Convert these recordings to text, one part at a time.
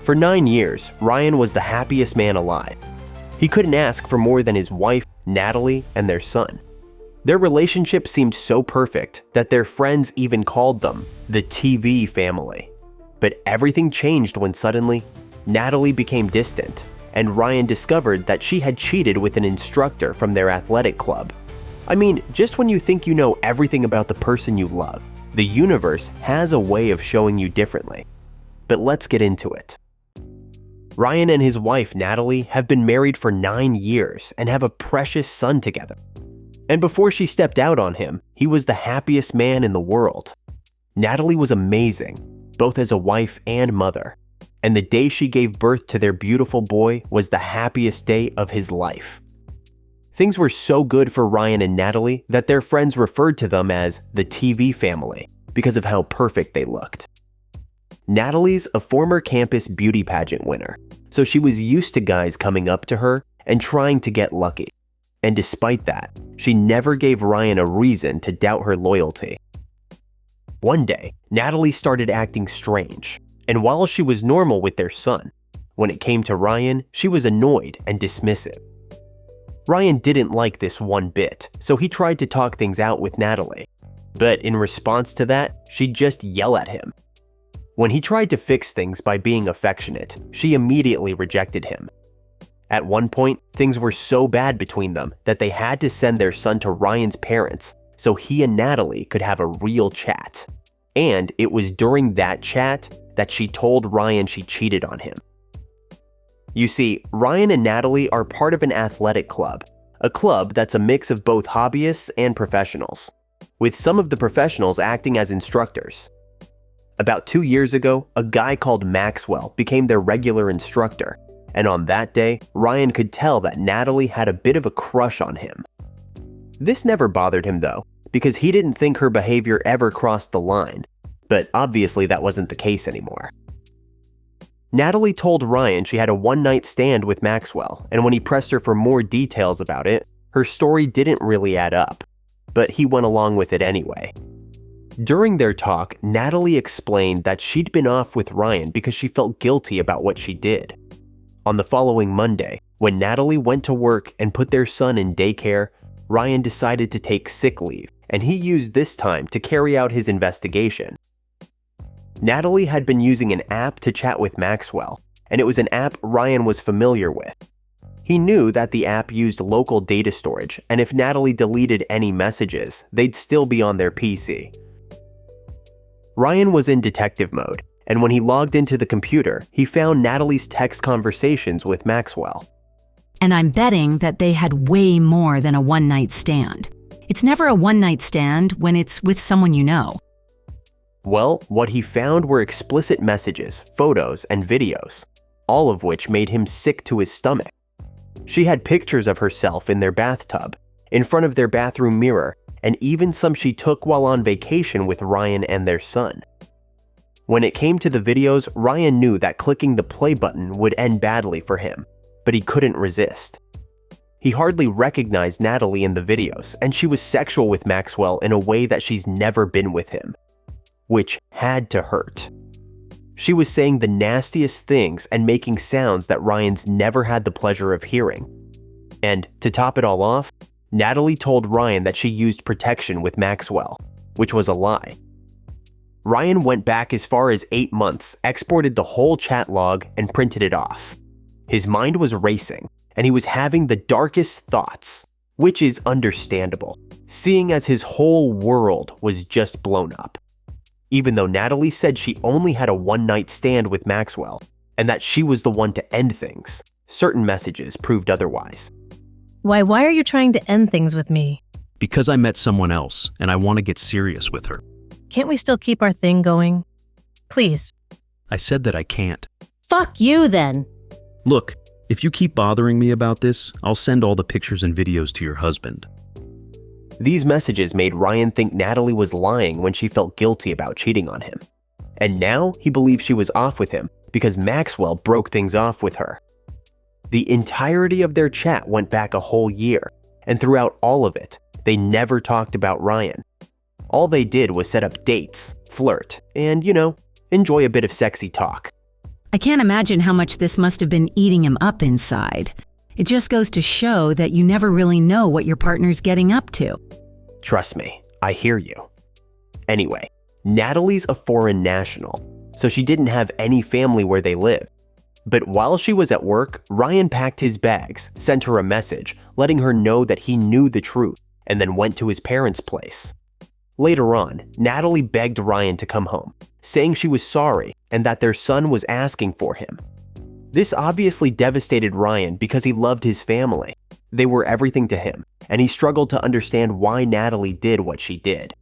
For 9 years, Ryan was the happiest man alive. He couldn't ask for more than his wife, Natalie, and their son. Their relationship seemed so perfect that their friends even called them the TV family. But everything changed when suddenly, Natalie became distant, and Ryan discovered that she had cheated with an instructor from their athletic club. I mean, just when you think you know everything about the person you love, the universe has a way of showing you differently. But let's get into it. Ryan and his wife, Natalie, have been married for 9 years and have a precious son together. And before she stepped out on him, he was the happiest man in the world. Natalie was amazing, both as a wife and mother. And the day she gave birth to their beautiful boy was the happiest day of his life. Things were so good for Ryan and Natalie that their friends referred to them as the TV family because of how perfect they looked. Natalie's a former campus beauty pageant winner, so she was used to guys coming up to her and trying to get lucky. And despite that, she never gave Ryan a reason to doubt her loyalty. One day, Natalie started acting strange, and while she was normal with their son, when it came to Ryan, she was annoyed and dismissive. Ryan didn't like this one bit, so he tried to talk things out with Natalie. But in response to that, she'd just yell at him. When he tried to fix things by being affectionate, she immediately rejected him. At one point, things were so bad between them that they had to send their son to Ryan's parents so he and Natalie could have a real chat. And it was during that chat that she told Ryan she cheated on him. You see, Ryan and Natalie are part of an athletic club, a club that's a mix of both hobbyists and professionals, with some of the professionals acting as instructors. About 2 years ago, a guy called Maxwell became their regular instructor, and on that day, Ryan could tell that Natalie had a bit of a crush on him. This never bothered him though, because he didn't think her behavior ever crossed the line, but obviously that wasn't the case anymore. Natalie told Ryan she had a one-night stand with Maxwell, and when he pressed her for more details about it, her story didn't really add up, but he went along with it anyway. During their talk, Natalie explained that she'd been off with Ryan because she felt guilty about what she did. On the following Monday, when Natalie went to work and put their son in daycare, Ryan decided to take sick leave, and he used this time to carry out his investigation. Natalie had been using an app to chat with Maxwell, and it was an app Ryan was familiar with. He knew that the app used local data storage, and if Natalie deleted any messages, they'd still be on their PC. Ryan was in detective mode, and when he logged into the computer, he found Natalie's text conversations with Maxwell. And I'm betting that they had way more than a one-night stand. It's never a one-night stand when it's with someone you know. Well, what he found were explicit messages, photos, and videos, all of which made him sick to his stomach. She had pictures of herself in their bathtub, in front of their bathroom mirror, and even some she took while on vacation with Ryan and their son. When it came to the videos, Ryan knew that clicking the play button would end badly for him, but he couldn't resist. He hardly recognized Natalie in the videos, and she was sexual with Maxwell in a way that she's never been with him, which had to hurt. She was saying the nastiest things and making sounds that Ryan's never had the pleasure of hearing. And to top it all off, Natalie told Ryan that she used protection with Maxwell, which was a lie. Ryan went back as far as 8 months, exported the whole chat log, and printed it off. His mind was racing, and he was having the darkest thoughts, which is understandable, seeing as his whole world was just blown up. Even though Natalie said she only had a one-night stand with Maxwell, and that she was the one to end things, certain messages proved otherwise. Why are you trying to end things with me? Because I met someone else, and I want to get serious with her. Can't we still keep our thing going? Please. I said that I can't. Fuck you then. Look, if you keep bothering me about this, I'll send all the pictures and videos to your husband. These messages made Ryan think Natalie was lying when she felt guilty about cheating on him. And now he believed she was off with him because Maxwell broke things off with her. The entirety of their chat went back a whole year, and throughout all of it, they never talked about Ryan. All they did was set up dates, flirt, and, enjoy a bit of sexy talk. I can't imagine how much this must have been eating him up inside. It just goes to show that you never really know what your partner's getting up to. Trust me, I hear you. Anyway, Natalie's a foreign national, so she didn't have any family where they live. But while she was at work, Ryan packed his bags, sent her a message, letting her know that he knew the truth, and then went to his parents' place. Later on, Natalie begged Ryan to come home, saying she was sorry and that their son was asking for him. This obviously devastated Ryan because he loved his family. They were everything to him, and he struggled to understand why Natalie did what she did.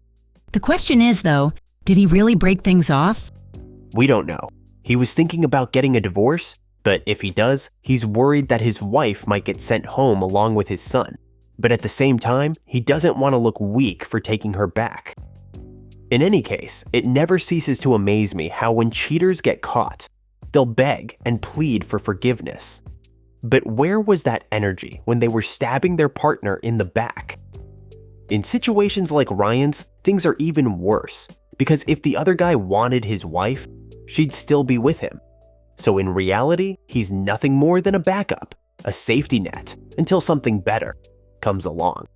The question is, though, did he really break things off? We don't know. He was thinking about getting a divorce, but if he does, he's worried that his wife might get sent home along with his son. But at the same time, he doesn't want to look weak for taking her back. In any case, it never ceases to amaze me how when cheaters get caught, they'll beg and plead for forgiveness. But where was that energy when they were stabbing their partner in the back? In situations like Ryan's, things are even worse, because if the other guy wanted his wife, she'd still be with him. So in reality, he's nothing more than a backup, a safety net, until something better comes along.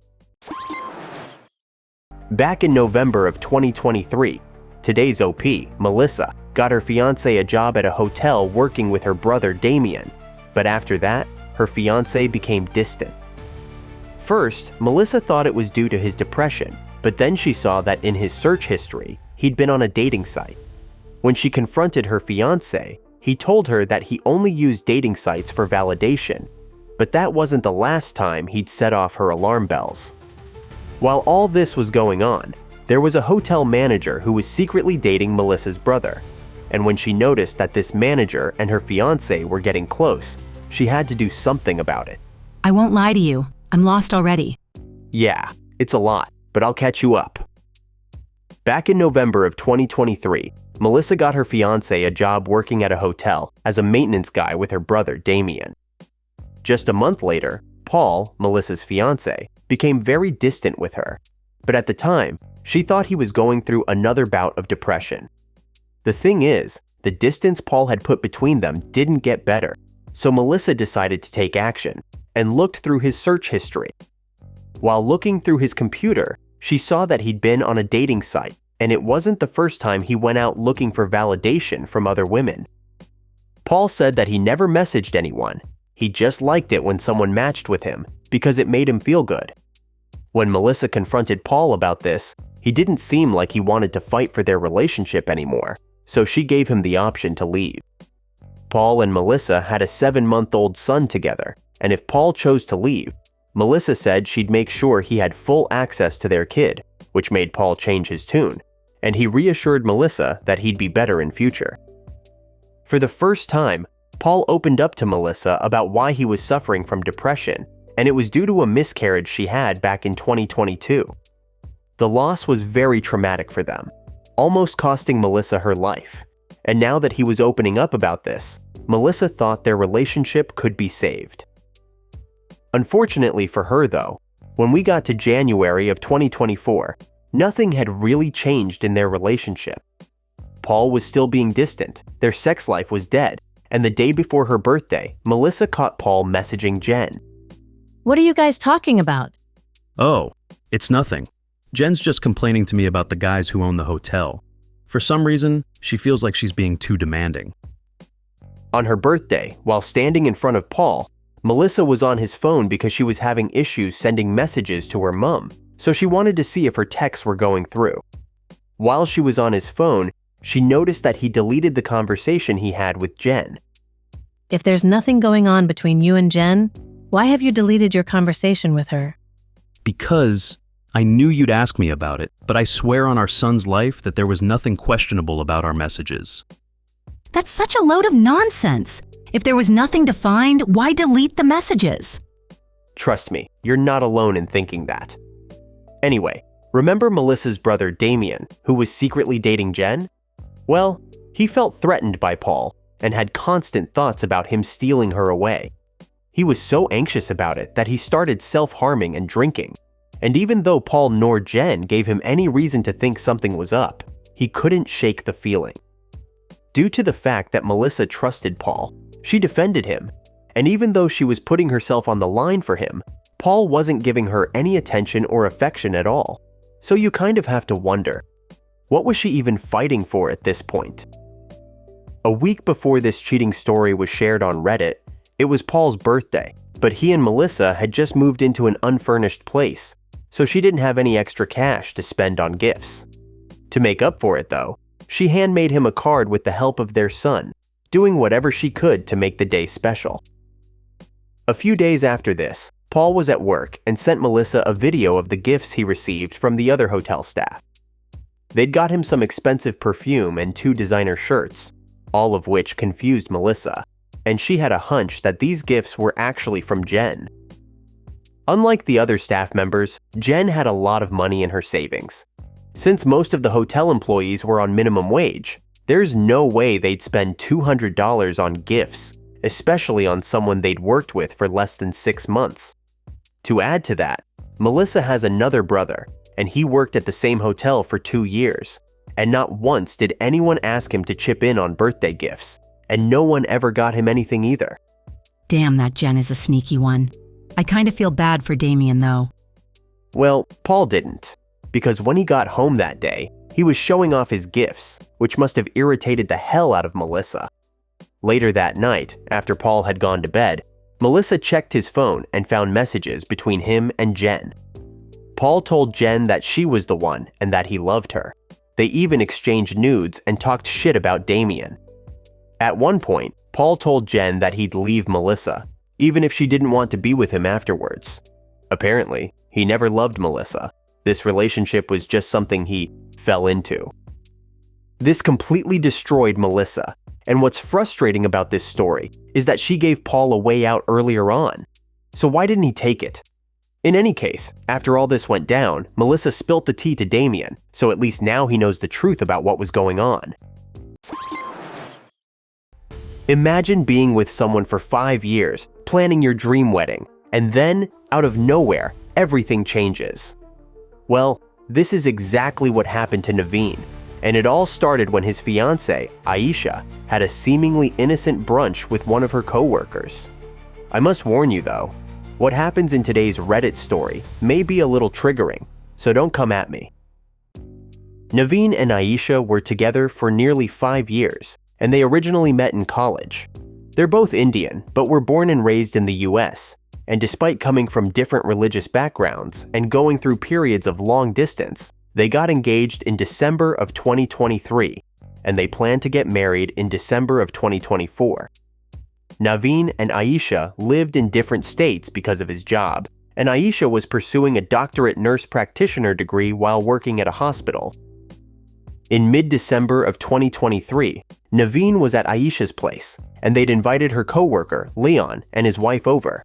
Back in November of 2023, today's OP, Melissa, got her fiancé a job at a hotel working with her brother Damien, but after that, her fiancé became distant. First, Melissa thought it was due to his depression, but then she saw that in his search history, he'd been on a dating site. When she confronted her fiancé, he told her that he only used dating sites for validation, but that wasn't the last time he'd set off her alarm bells. While all this was going on, there was a hotel manager who was secretly dating Melissa's brother, and when she noticed that this manager and her fiancé were getting close, she had to do something about it. I won't lie to you. I'm lost already. Yeah, it's a lot, but I'll catch you up. Back in November of 2023, Melissa got her fiancé a job working at a hotel as a maintenance guy with her brother Damien. Just a month later, Paul, Melissa's fiancé, became very distant with her, but at the time, she thought he was going through another bout of depression. The thing is, the distance Paul had put between them didn't get better, so Melissa decided to take action and looked through his search history. While looking through his computer, she saw that he'd been on a dating site, and it wasn't the first time he went out looking for validation from other women. Paul said that he never messaged anyone. He just liked it when someone matched with him because it made him feel good. When Melissa confronted Paul about this, he didn't seem like he wanted to fight for their relationship anymore, so she gave him the option to leave. Paul and Melissa had a 7-month-old son together, and if Paul chose to leave, Melissa said she'd make sure he had full access to their kid, which made Paul change his tune, and he reassured Melissa that he'd be better in future. For the first time, Paul opened up to Melissa about why he was suffering from depression, and it was due to a miscarriage she had back in 2022. The loss was very traumatic for them, almost costing Melissa her life, and now that he was opening up about this, Melissa thought their relationship could be saved. Unfortunately for her though, when we got to January of 2024, nothing had really changed in their relationship. Paul was still being distant, their sex life was dead, and the day before her birthday, Melissa caught Paul messaging Jen. What are you guys talking about? Oh, it's nothing. Jen's just complaining to me about the guys who own the hotel. For some reason, she feels like she's being too demanding. On her birthday, while standing in front of Paul, Melissa was on his phone because she was having issues sending messages to her mom, so she wanted to see if her texts were going through. While she was on his phone, she noticed that he deleted the conversation he had with Jen. If there's nothing going on between you and Jen, why have you deleted your conversation with her? Because I knew you'd ask me about it, but I swear on our son's life that there was nothing questionable about our messages. That's such a load of nonsense. If there was nothing to find, why delete the messages? Trust me, you're not alone in thinking that. Anyway, remember Melissa's brother Damien, who was secretly dating Jen? Well, he felt threatened by Paul and had constant thoughts about him stealing her away. He was so anxious about it that he started self-harming and drinking. And even though Paul nor Jen gave him any reason to think something was up, he couldn't shake the feeling. Due to the fact that Melissa trusted Paul, she defended him, and even though she was putting herself on the line for him, Paul wasn't giving her any attention or affection at all. So you kind of have to wonder, what was she even fighting for at this point? A week before this cheating story was shared on Reddit, it was Paul's birthday, but he and Melissa had just moved into an unfurnished place, so she didn't have any extra cash to spend on gifts. To make up for it though, she handmade him a card with the help of their son, doing whatever she could to make the day special. A few days after this, Paul was at work and sent Melissa a video of the gifts he received from the other hotel staff. They'd got him some expensive perfume and 2 designer shirts, all of which confused Melissa, and she had a hunch that these gifts were actually from Jen. Unlike the other staff members, Jen had a lot of money in her savings. Since most of the hotel employees were on minimum wage, there's no way they'd spend $200 on gifts, especially on someone they'd worked with for less than 6 months. To add to that, Melissa has another brother, and he worked at the same hotel for 2 years, and not once did anyone ask him to chip in on birthday gifts, and no one ever got him anything either. Damn, that Jen is a sneaky one. I kind of feel bad for Damien though. Well, Paul didn't, because when he got home that day, he was showing off his gifts, which must have irritated the hell out of Melissa. Later that night, after Paul had gone to bed, Melissa checked his phone and found messages between him and Jen. Paul told Jen that she was the one and that he loved her. They even exchanged nudes and talked shit about Damien. At one point, Paul told Jen that he'd leave Melissa, even if she didn't want to be with him afterwards. Apparently, he never loved Melissa. This relationship was just something he fell into. This completely destroyed Melissa, and what's frustrating about this story is that she gave Paul a way out earlier on. So why didn't he take it? In any case, after all this went down, Melissa spilt the tea to Damien, so at least now he knows the truth about what was going on. Imagine being with someone for 5 years, planning your dream wedding, and then, out of nowhere, everything changes. Well, this is exactly what happened to Naveen, and it all started when his fiancée, Aisha, had a seemingly innocent brunch with one of her co-workers. I must warn you though, what happens in today's Reddit story may be a little triggering, so don't come at me. Naveen and Aisha were together for nearly 5 years, and they originally met in college. They're both Indian, but were born and raised in the US, and despite coming from different religious backgrounds and going through periods of long distance, they got engaged in December of 2023, and they plan to get married in December of 2024. Naveen and Aisha lived in different states because of his job, and Aisha was pursuing a doctorate nurse practitioner degree while working at a hospital. In mid-December of 2023, Naveen was at Aisha's place, and they'd invited her coworker, Leon, and his wife over.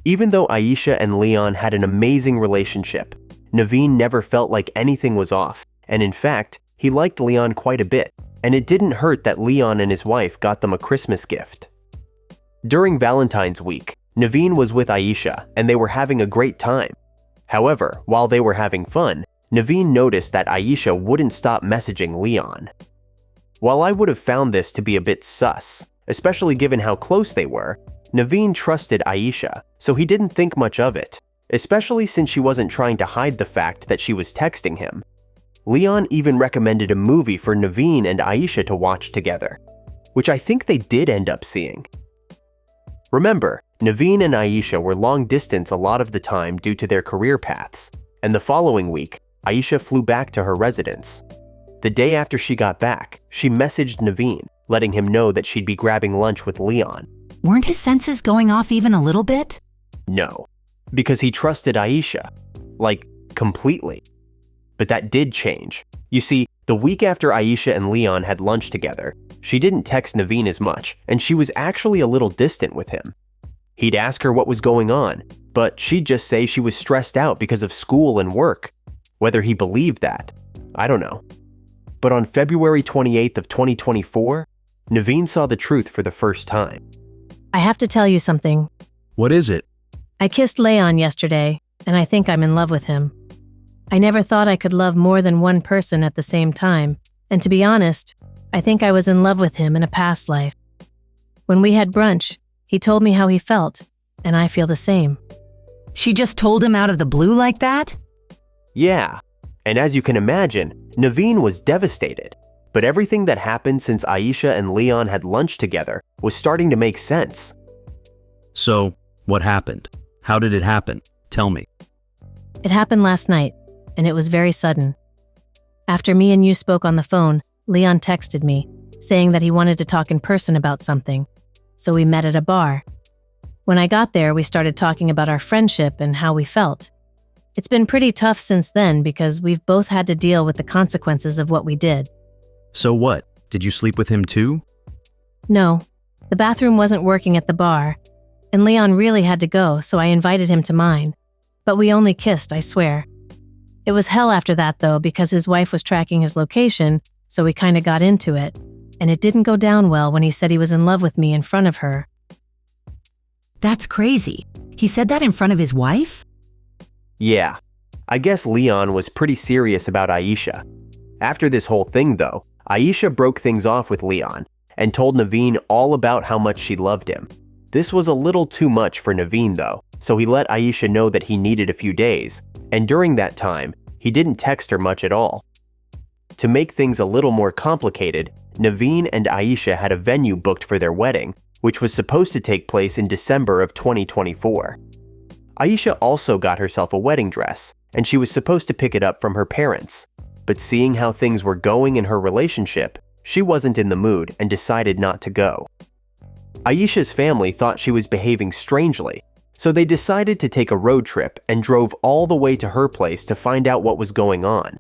Even though Aisha and Leon had an amazing relationship, Naveen never felt like anything was off, and in fact, he liked Leon quite a bit, and it didn't hurt that Leon and his wife got them a Christmas gift. During Valentine's week, Naveen was with Aisha, and they were having a great time. However, while they were having fun, Naveen noticed that Aisha wouldn't stop messaging Leon. While I would have found this to be a bit sus, especially given how close they were, Naveen trusted Aisha, so he didn't think much of it, especially since she wasn't trying to hide the fact that she was texting him. Leon even recommended a movie for Naveen and Aisha to watch together, which I think they did end up seeing. Remember, Naveen and Aisha were long distance a lot of the time due to their career paths, and the following week, Aisha flew back to her residence. The day after she got back, she messaged Naveen, letting him know that she'd be grabbing lunch with Leon. Weren't his senses going off even a little bit? No, because he trusted Aisha. Like, completely. But that did change. You see, the week after Aisha and Leon had lunch together, she didn't text Naveen as much, and she was actually a little distant with him. He'd ask her what was going on, but she'd just say she was stressed out because of school and work. Whether he believed that, I don't know. But on February 28th of 2024, Naveen saw the truth for the first time. I have to tell you something. What is it? I kissed Leon yesterday, and I think I'm in love with him. I never thought I could love more than one person at the same time, and to be honest, I think I was in love with him in a past life. When we had brunch, he told me how he felt, and I feel the same. She just told him out of the blue like that? Yeah, and as you can imagine, Naveen was devastated. But everything that happened since Aisha and Leon had lunch together was starting to make sense. So, what happened? How did it happen? Tell me. It happened last night, and it was very sudden. After me and you spoke on the phone, Leon texted me, saying that he wanted to talk in person about something. So we met at a bar. When I got there, we started talking about our friendship and how we felt. It's been pretty tough since then because we've both had to deal with the consequences of what we did. So what? Did you sleep with him too? No, the bathroom wasn't working at the bar, and Leon really had to go, so I invited him to mine. But we only kissed, I swear. It was hell after that, though, because his wife was tracking his location, so we kinda got into it. And it didn't go down well when he said he was in love with me in front of her. That's crazy. He said that in front of his wife? Yeah, I guess Leon was pretty serious about Aisha. After this whole thing, though, Aisha broke things off with Leon and told Naveen all about how much she loved him. This was a little too much for Naveen, though, so he let Aisha know that he needed a few days, and during that time, he didn't text her much at all. To make things a little more complicated, Naveen and Aisha had a venue booked for their wedding, which was supposed to take place in December of 2024. Aisha also got herself a wedding dress, and she was supposed to pick it up from her parents. But seeing how things were going in her relationship, she wasn't in the mood and decided not to go. Aisha's family thought she was behaving strangely, so they decided to take a road trip and drove all the way to her place to find out what was going on.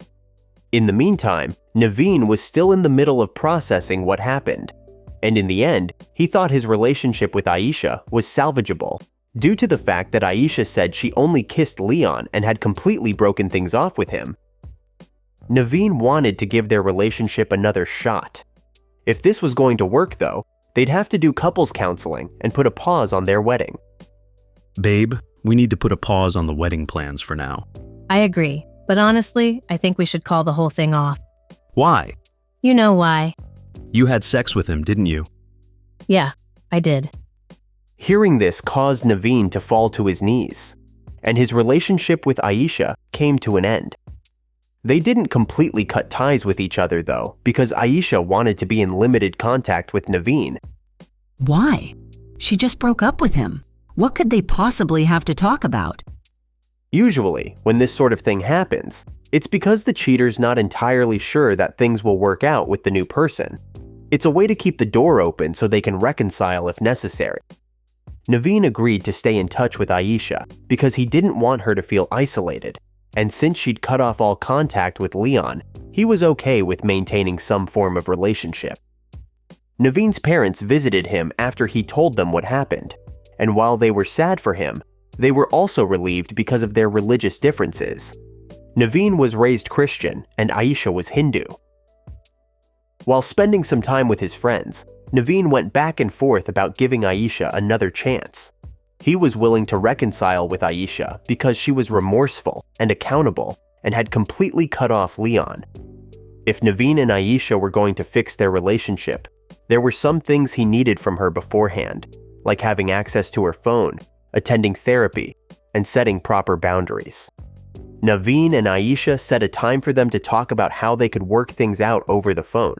In the meantime, Naveen was still in the middle of processing what happened, and in the end, he thought his relationship with Aisha was salvageable, due to the fact that Aisha said she only kissed Leon and had completely broken things off with him. Naveen wanted to give their relationship another shot. If this was going to work, though, they'd have to do couples counseling and put a pause on their wedding. Babe, we need to put a pause on the wedding plans for now. I agree, but honestly, I think we should call the whole thing off. Why? You know why. You had sex with him, didn't you? Yeah, I did. Hearing this caused Naveen to fall to his knees, and his relationship with Aisha came to an end. They didn't completely cut ties with each other, though, because Aisha wanted to be in limited contact with Naveen. Why? She just broke up with him. What could they possibly have to talk about? Usually, when this sort of thing happens, it's because the cheater's not entirely sure that things will work out with the new person. It's a way to keep the door open so they can reconcile if necessary. Naveen agreed to stay in touch with Aisha because he didn't want her to feel isolated, and since she'd cut off all contact with Leon, he was okay with maintaining some form of relationship. Naveen's parents visited him after he told them what happened, and while they were sad for him, they were also relieved because of their religious differences. Naveen was raised Christian and Aisha was Hindu. While spending some time with his friends, Naveen went back and forth about giving Aisha another chance. He was willing to reconcile with Aisha because she was remorseful and accountable and had completely cut off Leon. If Naveen and Aisha were going to fix their relationship, there were some things he needed from her beforehand, like having access to her phone, attending therapy, and setting proper boundaries. Naveen and Aisha set a time for them to talk about how they could work things out over the phone.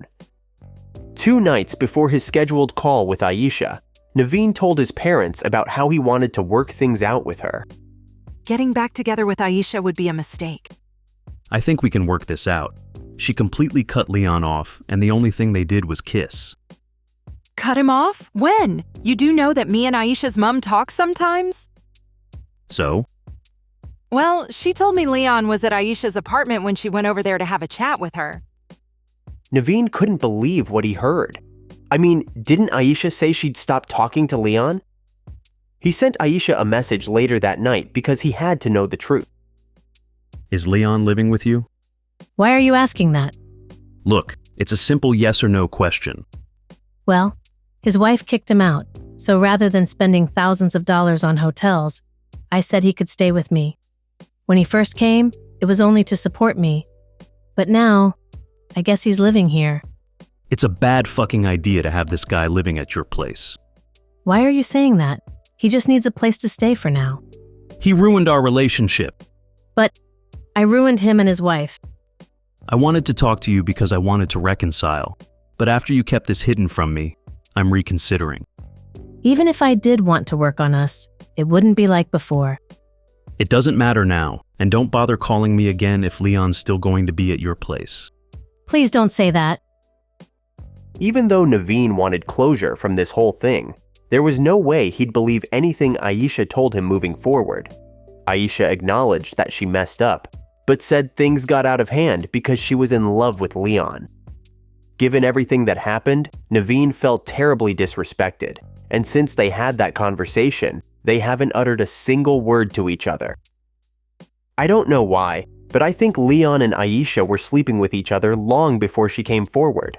2 nights before his scheduled call with Aisha, Naveen told his parents about how he wanted to work things out with her. Getting back together with Aisha would be a mistake. I think we can work this out. She completely cut Leon off, and the only thing they did was kiss. Cut him off? When? You do know that me and Aisha's mom talk sometimes? So? Well, she told me Leon was at Aisha's apartment when she went over there to have a chat with her. Naveen couldn't believe what he heard. I mean, didn't Aisha say she'd stop talking to Leon? He sent Aisha a message later that night because he had to know the truth. Is Leon living with you? Why are you asking that? Look, it's a simple yes or no question. Well, his wife kicked him out, so rather than spending thousands of dollars on hotels, I said he could stay with me. When he first came, it was only to support me. But now, I guess he's living here. It's a bad fucking idea to have this guy living at your place. Why are you saying that? He just needs a place to stay for now. He ruined our relationship. But I ruined him and his wife. I wanted to talk to you because I wanted to reconcile. But after you kept this hidden from me, I'm reconsidering. Even if I did want to work on us, it wouldn't be like before. It doesn't matter now, and don't bother calling me again if Leon's still going to be at your place. Please don't say that. Even though Naveen wanted closure from this whole thing, there was no way he'd believe anything Aisha told him moving forward. Aisha acknowledged that she messed up, but said things got out of hand because she was in love with Leon. Given everything that happened, Naveen felt terribly disrespected, and since they had that conversation, they haven't uttered a single word to each other. I don't know why, but I think Leon and Aisha were sleeping with each other long before she came forward.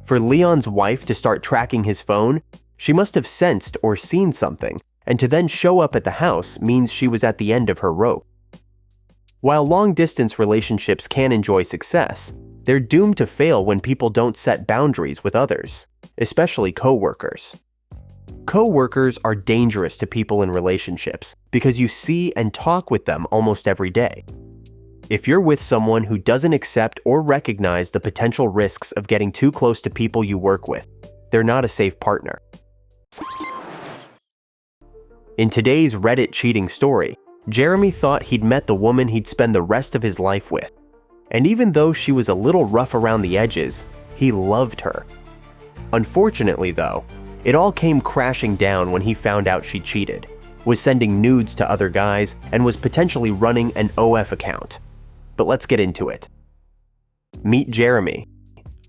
For Leon's wife to start tracking his phone, she must have sensed or seen something, and to then show up at the house means she was at the end of her rope. While long-distance relationships can enjoy success, they're doomed to fail when people don't set boundaries with others, especially co-workers. Co-workers are dangerous to people in relationships because you see and talk with them almost every day. If you're with someone who doesn't accept or recognize the potential risks of getting too close to people you work with, they're not a safe partner. In today's Reddit cheating story, Jeremy thought he'd met the woman he'd spend the rest of his life with. And even though she was a little rough around the edges, he loved her. Unfortunately though, it all came crashing down when he found out she cheated, was sending nudes to other guys, and was potentially running an OF account. But let's get into it. Meet Jeremy,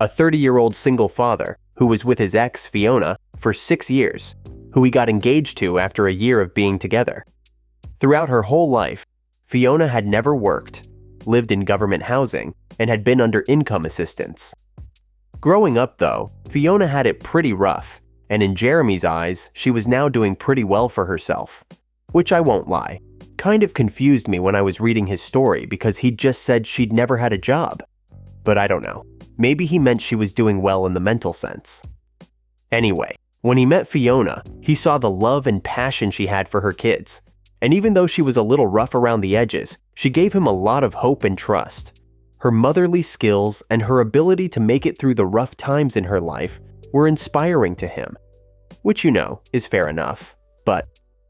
a 30-year-old single father who was with his ex, Fiona, for 6 years, who he got engaged to after a year of being together. Throughout her whole life, Fiona had never worked, lived in government housing, and had been under income assistance. Growing up though, Fiona had it pretty rough, and in Jeremy's eyes, she was now doing pretty well for herself. Which I won't lie, kind of confused me when I was reading his story because he'd just said she'd never had a job. But I don't know, maybe he meant she was doing well in the mental sense. Anyway, when he met Fiona, he saw the love and passion she had for her kids, and even though she was a little rough around the edges, she gave him a lot of hope and trust. Her motherly skills and her ability to make it through the rough times in her life were inspiring to him, which is fair enough. But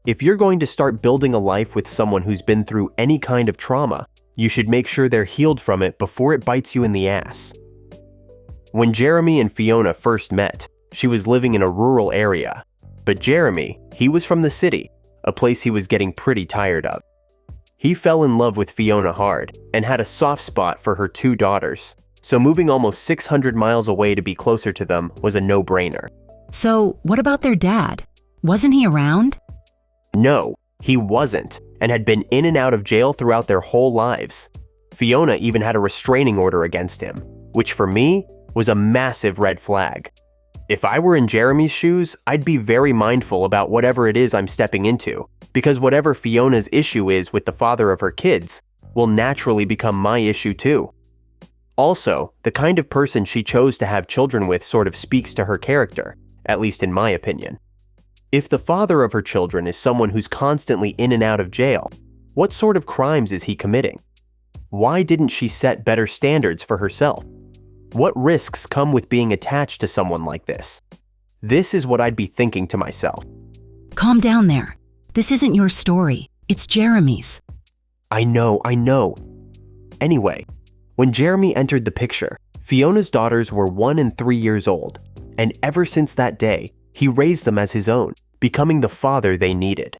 if you're going to start building a life with someone who's been through any kind of trauma, you should make sure they're healed from it before it bites you in the ass. When Jeremy and Fiona first met, she was living in a rural area, but Jeremy, he was from the city, a place he was getting pretty tired of. He fell in love with Fiona hard and had a soft spot for her 2 daughters, so moving almost 600 miles away to be closer to them was a no-brainer. So, what about their dad? Wasn't he around? No, he wasn't, and had been in and out of jail throughout their whole lives. Fiona even had a restraining order against him, which for me was a massive red flag. If I were in Jeremy's shoes, I'd be very mindful about whatever it is I'm stepping into, because whatever Fiona's issue is with the father of her kids will naturally become my issue too. Also, the kind of person she chose to have children with sort of speaks to her character, at least in my opinion. If the father of her children is someone who's constantly in and out of jail, what sort of crimes is he committing? Why didn't she set better standards for herself? What risks come with being attached to someone like this? This is what I'd be thinking to myself. Calm down there. This isn't your story. It's Jeremy's. I know. Anyway, when Jeremy entered the picture, Fiona's daughters were 1 and 3 years old, and ever since that day, he raised them as his own, becoming the father they needed.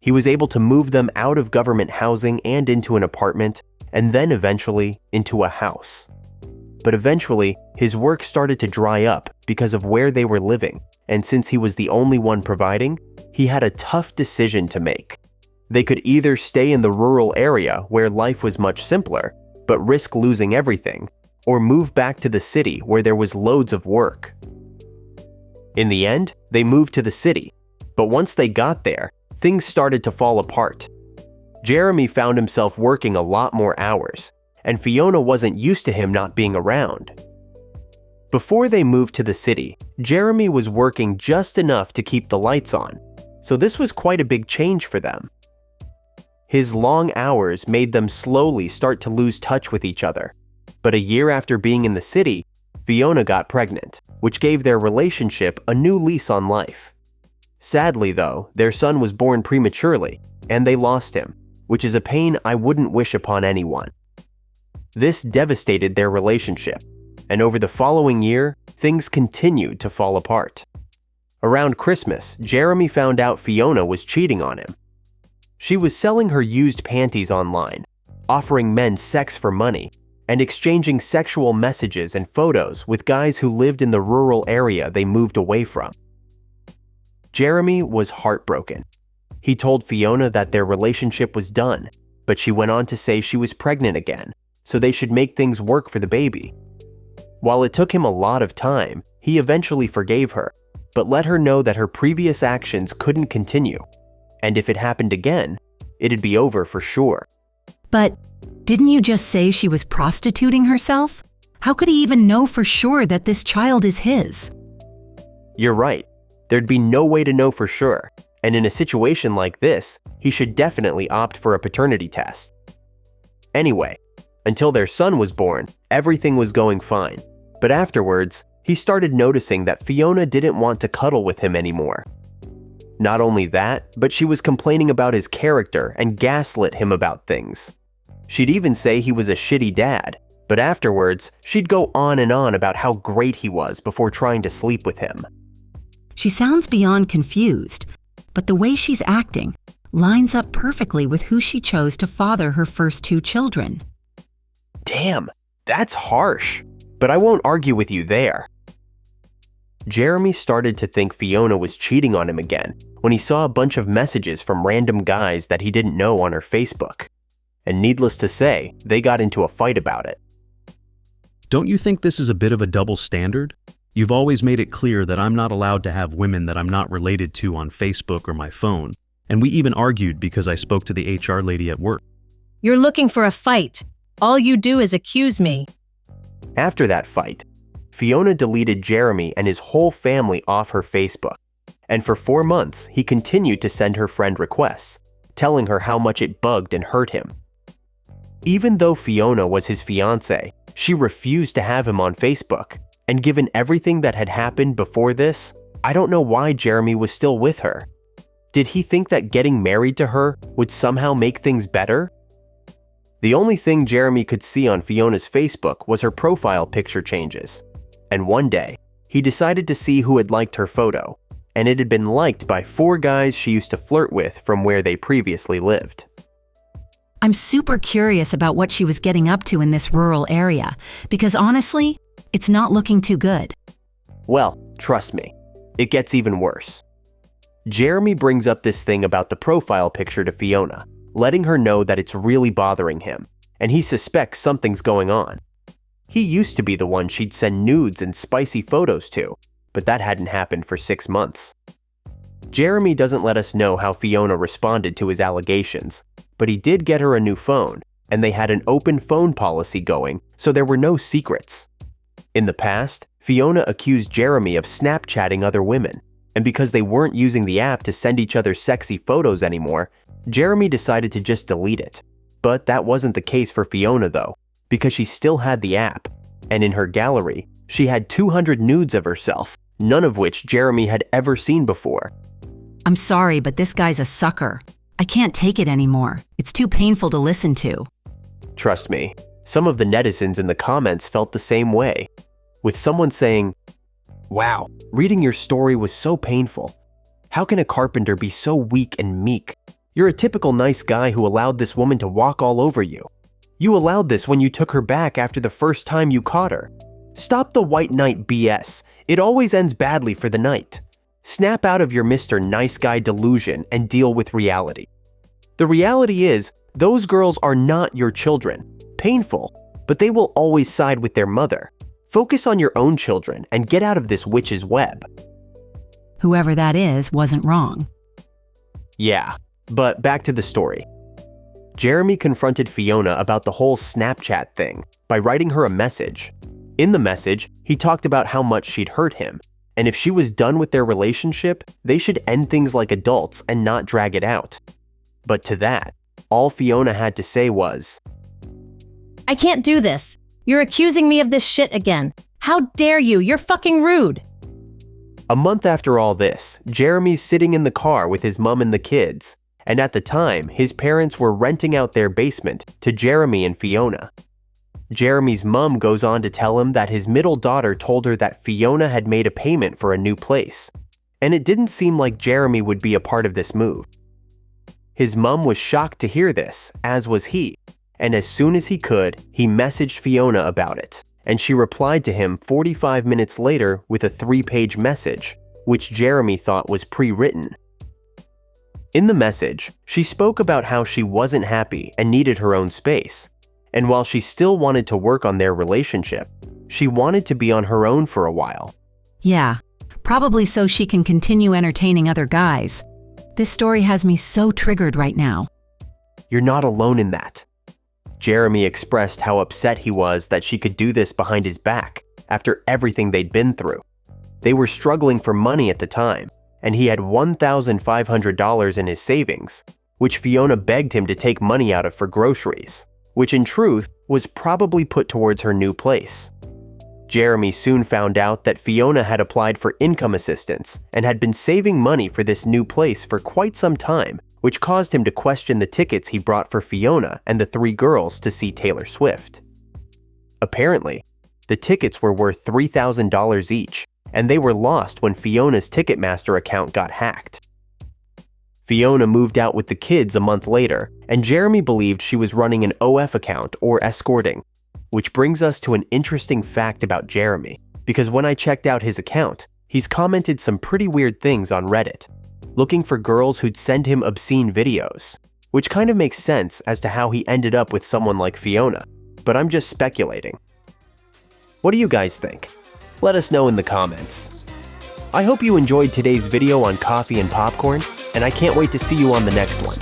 He was able to move them out of government housing and into an apartment, and then eventually into a house. But eventually, his work started to dry up because of where they were living, and since he was the only one providing, he had a tough decision to make. They could either stay in the rural area where life was much simpler, but risk losing everything, or move back to the city where there was loads of work. In the end, they moved to the city, but once they got there, things started to fall apart. Jeremy found himself working a lot more hours, and Fiona wasn't used to him not being around. Before they moved to the city, Jeremy was working just enough to keep the lights on, so this was quite a big change for them. His long hours made them slowly start to lose touch with each other, but a year after being in the city, Fiona got pregnant, which gave their relationship a new lease on life. Sadly though, their son was born prematurely, and they lost him, which is a pain I wouldn't wish upon anyone. This devastated their relationship, and over the following year, things continued to fall apart. Around Christmas, Jeremy found out Fiona was cheating on him. She was selling her used panties online, offering men sex for money, and exchanging sexual messages and photos with guys who lived in the rural area they moved away from. Jeremy was heartbroken. He told Fiona that their relationship was done, but she went on to say she was pregnant again, so they should make things work for the baby. While it took him a lot of time, he eventually forgave her, but let her know that her previous actions couldn't continue, and if it happened again, it'd be over for sure. But didn't you just say she was prostituting herself? How could he even know for sure that this child is his? You're right. There'd be no way to know for sure, and in a situation like this, he should definitely opt for a paternity test. Anyway, until their son was born, everything was going fine, but afterwards, he started noticing that Fiona didn't want to cuddle with him anymore. Not only that, but she was complaining about his character and gaslit him about things. She'd even say he was a shitty dad, but afterwards, she'd go on and on about how great he was before trying to sleep with him. She sounds beyond confused, but the way she's acting lines up perfectly with who she chose to father her first two children. Damn, that's harsh, but I won't argue with you there. Jeremy started to think Fiona was cheating on him again when he saw a bunch of messages from random guys that he didn't know on her Facebook. And needless to say, they got into a fight about it. Don't you think this is a bit of a double standard? You've always made it clear that I'm not allowed to have women that I'm not related to on Facebook or my phone, and we even argued because I spoke to the HR lady at work. You're looking for a fight. All you do is accuse me. After that fight, Fiona deleted Jeremy and his whole family off her Facebook, and for 4 months, he continued to send her friend requests, telling her how much it bugged and hurt him. Even though Fiona was his fiancée, she refused to have him on Facebook, and given everything that had happened before this, I don't know why Jeremy was still with her. Did he think that getting married to her would somehow make things better? The only thing Jeremy could see on Fiona's Facebook was her profile picture changes. And one day, he decided to see who had liked her photo, and it had been liked by 4 guys she used to flirt with from where they previously lived. I'm super curious about what she was getting up to in this rural area, because honestly, it's not looking too good. Well, trust me, it gets even worse. Jeremy brings up this thing about the profile picture to Fiona, letting her know that it's really bothering him, and he suspects something's going on. He used to be the one she'd send nudes and spicy photos to, but that hadn't happened for 6 months. Jeremy doesn't let us know how Fiona responded to his allegations, but he did get her a new phone, and they had an open phone policy going, so there were no secrets. In the past, Fiona accused Jeremy of Snapchatting other women, and because they weren't using the app to send each other sexy photos anymore, Jeremy decided to just delete it. But that wasn't the case for Fiona though, because she still had the app, and in her gallery, she had 200 nudes of herself, none of which Jeremy had ever seen before. I'm sorry, but this guy's a sucker. I can't take it anymore. It's too painful to listen to. Trust me, some of the netizens in the comments felt the same way, with someone saying, "Wow, reading your story was so painful. How can a carpenter be so weak and meek? You're a typical nice guy who allowed this woman to walk all over you. You allowed this when you took her back after the first time you caught her. Stop the white knight BS. It always ends badly for the knight. Snap out of your Mr. Nice Guy delusion and deal with reality. The reality is, those girls are not your children. Painful, but they will always side with their mother. Focus on your own children and get out of this witch's web." Whoever that is wasn't wrong. Yeah, but back to the story. Jeremy confronted Fiona about the whole Snapchat thing by writing her a message. In the message, he talked about how much she'd hurt him, and if she was done with their relationship, they should end things like adults and not drag it out. But to that, all Fiona had to say was, I can't do this. You're accusing me of this shit again. How dare you? You're fucking rude. A month after all this, Jeremy's sitting in the car with his mom and the kids, and at the time, his parents were renting out their basement to Jeremy and Fiona. Jeremy's mom goes on to tell him that his middle daughter told her that Fiona had made a payment for a new place, and it didn't seem like Jeremy would be a part of this move. His mom was shocked to hear this, as was he, and as soon as he could, he messaged Fiona about it, and she replied to him 45 minutes later with a 3-page message, which Jeremy thought was pre-written. In the message, she spoke about how she wasn't happy and needed her own space, and while she still wanted to work on their relationship, she wanted to be on her own for a while. Yeah, probably so she can continue entertaining other guys. This story has me so triggered right now. You're not alone in that. Jeremy expressed how upset he was that she could do this behind his back after everything they'd been through. They were struggling for money at the time, and he had $1,500 in his savings, which Fiona begged him to take money out of for groceries, which in truth was probably put towards her new place. Jeremy soon found out that Fiona had applied for income assistance and had been saving money for this new place for quite some time, which caused him to question the tickets he brought for Fiona and the 3 girls to see Taylor Swift. Apparently, the tickets were worth $3,000 each, and they were lost when Fiona's Ticketmaster account got hacked. Fiona moved out with the kids a month later, and Jeremy believed she was running an OF account or escorting, which brings us to an interesting fact about Jeremy, because when I checked out his account, he's commented some pretty weird things on Reddit, looking for girls who'd send him obscene videos, which kind of makes sense as to how he ended up with someone like Fiona, but I'm just speculating. What do you guys think? Let us know in the comments. I hope you enjoyed today's video on coffee and popcorn, and I can't wait to see you on the next one.